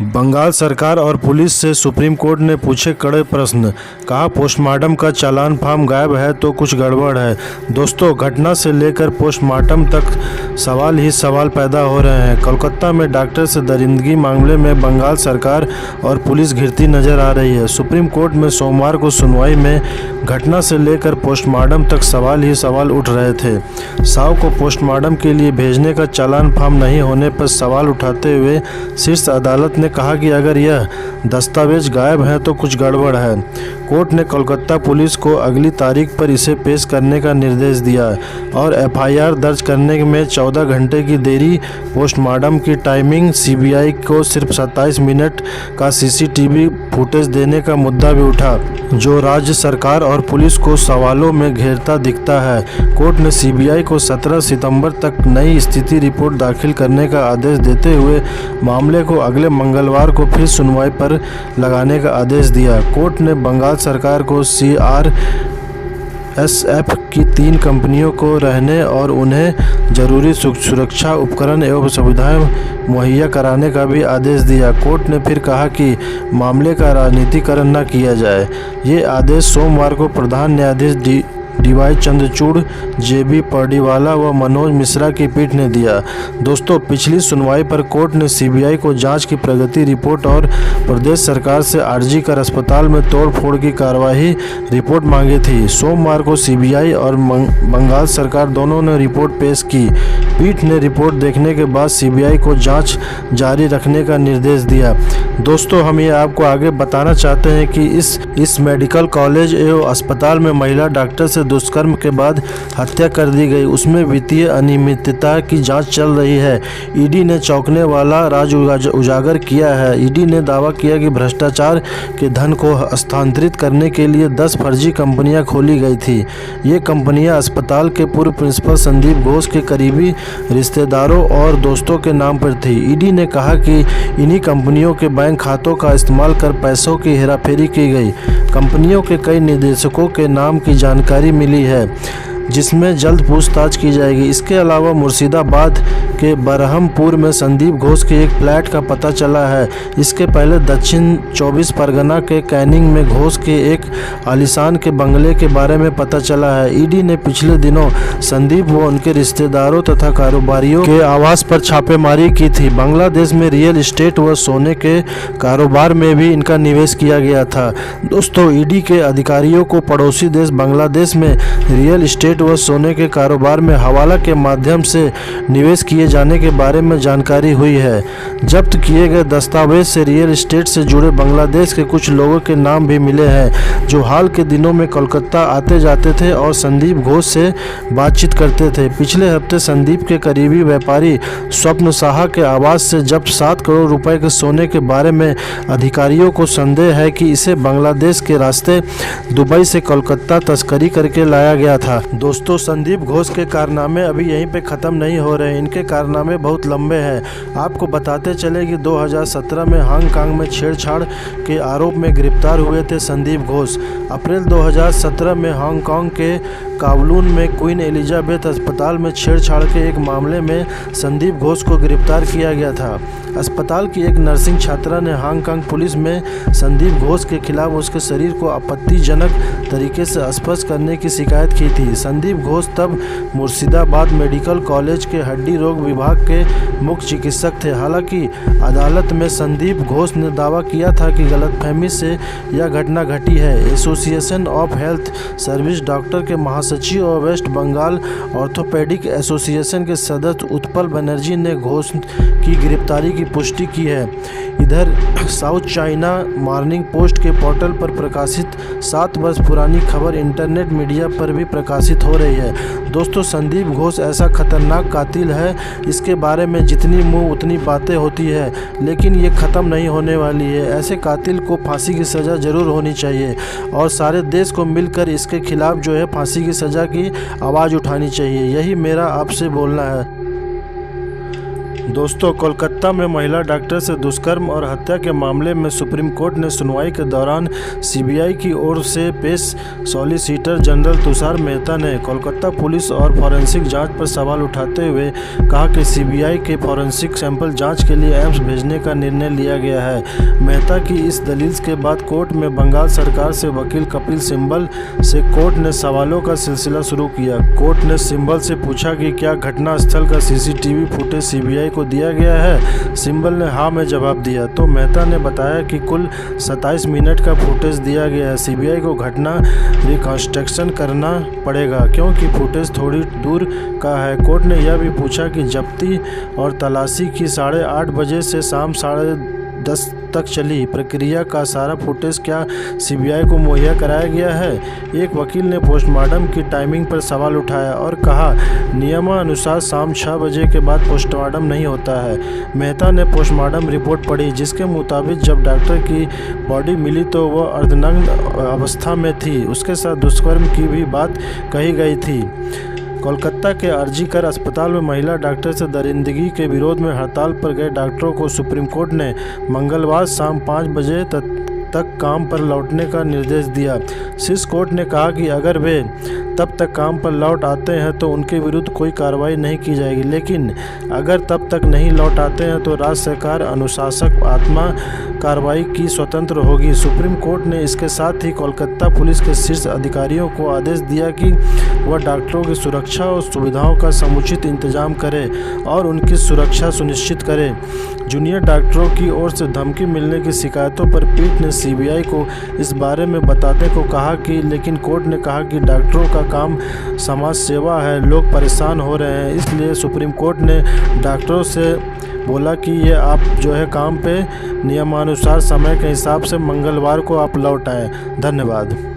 बंगाल सरकार और पुलिस से सुप्रीम कोर्ट ने पूछे कड़े प्रश्न। कहा पोस्टमार्टम का चालान फॉर्म गायब है तो कुछ गड़बड़ है। दोस्तों, घटना से लेकर पोस्टमार्टम तक सवाल ही सवाल पैदा हो रहे हैं। कोलकाता में डॉक्टर से दरिंदगी मामले में बंगाल सरकार और पुलिस घिरती नजर आ रही है। सुप्रीम कोर्ट में सोमवार को सुनवाई में घटना से लेकर पोस्टमार्टम तक सवाल ही सवाल उठ रहे थे। साव को पोस्टमार्टम के लिए भेजने का चालान फॉर्म नहीं होने पर सवाल उठाते हुए शीर्ष अदालत ने कहा कि अगर यह दस्तावेज गायब हैं तो कुछ गड़बड़ है। कोर्ट ने कोलकाता पुलिस को अगली तारीख पर इसे पेश करने का निर्देश दिया और एफआईआर दर्ज करने में 14 घंटे की देरी। पोस्टमार्टम की टाइमिंग, सीबीआई को सिर्फ 27 मिनट का सीसीटीवी फुटेज देने का मुद्दा भी उठा, जो राज्य सरकार और पुलिस को सवालों में घेरता दिखता है। कोर्ट ने सीबीआई को 17 सितंबर तक नई स्थिति रिपोर्ट दाखिल करने का आदेश देते हुए मामले को अगले मंगलवार को फिर सुनवाई पर लगाने का आदेश दिया। कोर्ट ने बंगाल सरकार को सीआरएसएफ की 3 कंपनियों को रहने और उन्हें जरूरी सुरक्षा उपकरण एवं सुविधाएं मुहैया कराने का भी आदेश दिया। कोर्ट ने फिर कहा कि मामले का राजनीतिकरण न किया जाए। ये आदेश सोमवार को प्रधान न्यायाधीश डीवाई चंद्रचूड़, जेबी पर्डीवाला व मनोज मिश्रा की पीठ ने दिया। दोस्तों, पिछली सुनवाई पर कोर्ट ने सीबीआई को जांच की प्रगति रिपोर्ट और प्रदेश सरकार से आरजी कर अस्पताल में तोड़फोड़ की कार्रवाई रिपोर्ट मांगी थी। सोमवार को सीबीआई और बंगाल सरकार दोनों ने रिपोर्ट पेश की। पीठ ने रिपोर्ट देखने के बाद सीबीआई को जांच जारी रखने का निर्देश दिया। दोस्तों, हम ये आपको आगे बताना चाहते हैं कि इस मेडिकल कॉलेज एवं अस्पताल में महिला डॉक्टर से दुष्कर्म के बाद हत्या कर दी गई, उसमें वित्तीय अनियमितता की जांच चल रही है। ईडी ने चौंकने वाला राज उजागर किया है। ईडी ने दावा किया कि भ्रष्टाचार के धन को हस्तांतरित करने के लिए 10 फर्जी कंपनियां खोली गई थी। ये कंपनियां अस्पताल के पूर्व प्रिंसिपल संदीप घोष के करीबी रिश्तेदारों और दोस्तों के नाम पर थी। ईडी ने कहा कि इन्हीं कंपनियों के बैंक खातों का इस्तेमाल कर पैसों की हेराफेरी की गई। कंपनियों के कई निदेशकों के नाम की जानकारी मिली है, जिसमें जल्द पूछताछ की जाएगी। इसके अलावा मुर्शिदाबाद के बरहमपुर में संदीप घोष के एक फ्लैट का पता चला है। इसके पहले दक्षिण 24 परगना के कैनिंग में घोष के एक आलीशान के बंगले के बारे में पता चला है। ईडी ने पिछले दिनों संदीप व उनके रिश्तेदारों तथा कारोबारियों के आवास पर छापेमारी की थी। बांग्लादेश में रियल एस्टेट व सोने के कारोबार में भी इनका निवेश किया गया था। दोस्तों, ईडी के अधिकारियों को पड़ोसी देश बांग्लादेश में रियल एस्टेट व सोने के कारोबार में हवाला के माध्यम से निवेश किए जाने के बारे में जानकारी हुई है। जब्त किए गए दस्तावेज से रियल एस्टेट से जुड़े बांग्लादेश के कुछ लोगों के नाम भी मिले हैं, जो हाल के दिनों में कोलकाता आते जाते थे और संदीप घोष से बातचीत करते थे। पिछले हफ्ते संदीप के करीबी व्यापारी स्वप्न साहा के आवास से जब्त 7 करोड़ रुपए के सोने के बारे में अधिकारियों को संदेह है कि इसे बांग्लादेश के रास्ते दुबई से कोलकाता तस्करी करके लाया गया था। दोस्तों, संदीप घोष के कारनामे अभी यहीं पे ख़त्म नहीं हो रहे हैं। इनके कारनामे बहुत लंबे हैं। आपको बताते चले कि 2017 में हांगकांग में छेड़छाड़ के आरोप में गिरफ्तार हुए थे संदीप घोष। अप्रैल 2017 में हांगकांग के कावलून में क्वीन एलिजाबेथ अस्पताल में छेड़छाड़ के एक मामले में संदीप घोष को गिरफ्तार किया गया था। अस्पताल की एक नर्सिंग छात्रा ने हांगकांग पुलिस में संदीप घोष के खिलाफ उसके शरीर को आपत्तिजनक तरीके से स्पर्श करने की शिकायत की थी। संदीप घोष तब मुर्शिदाबाद मेडिकल कॉलेज के हड्डी रोग विभाग के मुख्य चिकित्सक थे। हालांकि अदालत में संदीप घोष ने दावा किया था कि गलतफहमी से यह घटना घटी है। Association of health service doctor के महासचिव और वेस्ट बंगाल ऑर्थोपेडिक एसोसिएशन के सदस्य उत्पल बनर्जी ने घोष की गिरफ्तारी की पुष्टि की है। इधर साउथ चाइना मॉर्निंग पोस्ट के पोर्टल पर प्रकाशित 7 वर्ष पुरानी खबर इंटरनेट मीडिया पर भी प्रकाशित हो रही है। दोस्तों, संदीप घोष ऐसा खतरनाक कातिल है, इसके बारे में जितनी मुंह उतनी बातें होती है, लेकिन ये ख़त्म नहीं होने वाली है। ऐसे कातिल को फांसी की सज़ा ज़रूर होनी चाहिए और सारे देश को मिलकर इसके खिलाफ जो है फांसी की सज़ा की आवाज़ उठानी चाहिए। यही मेरा आपसे बोलना है। दोस्तों, कोलकाता कोलकाता में महिला डॉक्टर से दुष्कर्म और हत्या के मामले में सुप्रीम कोर्ट ने सुनवाई के दौरान सीबीआई की ओर से पेश सॉलिसिटर जनरल तुषार मेहता ने कोलकाता पुलिस और फॉरेंसिक जांच पर सवाल उठाते हुए कहा कि सीबीआई के फॉरेंसिक सैंपल जांच के लिए एम्स भेजने का निर्णय लिया गया है। मेहता की इस दलील के बाद कोर्ट में बंगाल सरकार से वकील कपिल सिब्बल से कोर्ट ने सवालों का सिलसिला शुरू किया। कोर्ट ने सिब्बल से पूछा कि क्या घटनास्थल का सीसीटीवी फुटेज सीबीआई को दिया गया है। सिब्बल ने हाँ में जवाब दिया तो मेहता ने बताया कि कुल 27 मिनट का फुटेज दिया गया है। सीबीआई को घटना रिकंस्ट्रक्शन करना पड़ेगा क्योंकि फुटेज थोड़ी दूर का है। कोर्ट ने यह भी पूछा कि जब्ती और तलाशी की 8:30 बजे से शाम 10:30 तक चली प्रक्रिया का सारा फुटेज क्या सीबीआई को मुहैया कराया गया है। एक वकील ने पोस्टमार्टम की टाइमिंग पर सवाल उठाया और कहा नियमानुसार शाम 6 बजे के बाद पोस्टमार्टम नहीं होता है। मेहता ने पोस्टमार्टम रिपोर्ट पढ़ी जिसके मुताबिक जब डॉक्टर की बॉडी मिली तो वह अर्धनग्न अवस्था में थी। उसके साथ दुष्कर्म की भी बात कही गई थी। कोलकाता के आरजीकर अस्पताल में महिला डॉक्टर से दरिंदगी के विरोध में हड़ताल पर गए डॉक्टरों को सुप्रीम कोर्ट ने मंगलवार शाम 5 बजे तक काम पर लौटने का निर्देश दिया। शीर्ष कोर्ट ने कहा कि अगर वे तब तक काम पर लौट आते हैं तो उनके विरुद्ध कोई कार्रवाई नहीं की जाएगी, लेकिन अगर तब तक नहीं लौट आते हैं तो राज्य सरकार अनुशासक आत्मा कार्रवाई की स्वतंत्र होगी। सुप्रीम कोर्ट ने इसके साथ ही कोलकाता पुलिस के शीर्ष अधिकारियों को आदेश दिया कि वह डॉक्टरों की सुरक्षा और सुविधाओं का समुचित इंतजाम करे और उनकी सुरक्षा सुनिश्चित करे। जूनियर डॉक्टरों की ओर से धमकी मिलने की शिकायतों पर पीठ ने सीबीआई को इस बारे में बताने को कहा कि लेकिन कोर्ट ने कहा कि डॉक्टरों का काम समाज सेवा है, लोग परेशान हो रहे हैं, इसलिए सुप्रीम कोर्ट ने डॉक्टरों से बोला कि ये आप जो है काम पे नियमानुसार समय के हिसाब से मंगलवार को आप लौट आएँ। धन्यवाद।